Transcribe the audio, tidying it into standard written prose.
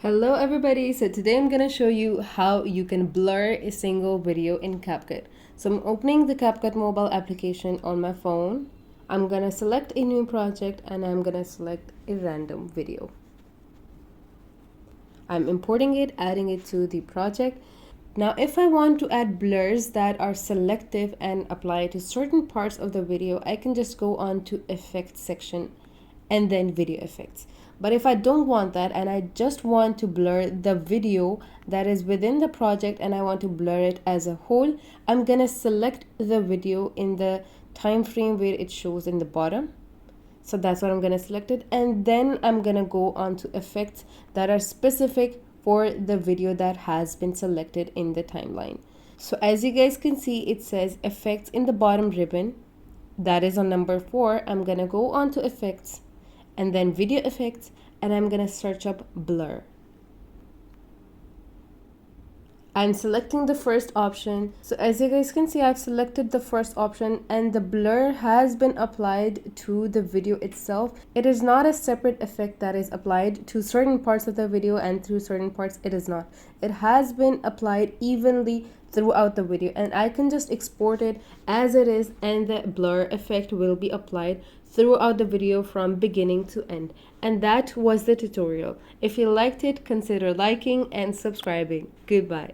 Hello everybody, so today I'm gonna show you how you can blur a single video in CapCut. So I'm opening the CapCut mobile application on my phone. I'm gonna select a new project and I'm gonna select a random video. I'm importing it, adding it to the project. Now if I want to add blurs that are selective and apply to certain parts of the video, I can just go on to effects section and then video effects. But if I don't want that and I just want to blur the video that is within the project and I want to blur it as a whole, I'm gonna select the video in the time frame where it shows in the bottom. So that's what I'm gonna select it, and then I'm gonna go on to effects that are specific for the video that has been selected in the timeline. So as you guys can see, it says effects in the bottom ribbon. That is on number 4. I'm gonna go on to effects and then video effects, and I'm gonna search up blur. I'm selecting the first option. So as you guys can see, I've selected the first option and the blur has been applied to the video itself. It is not a separate effect that is applied to certain parts of the video and through certain parts it is not. It has been applied evenly throughout the video, and I can just export it as it is, and the blur effect will be applied throughout the video from beginning to end. And that was the tutorial. If you liked it, consider liking and subscribing. Goodbye.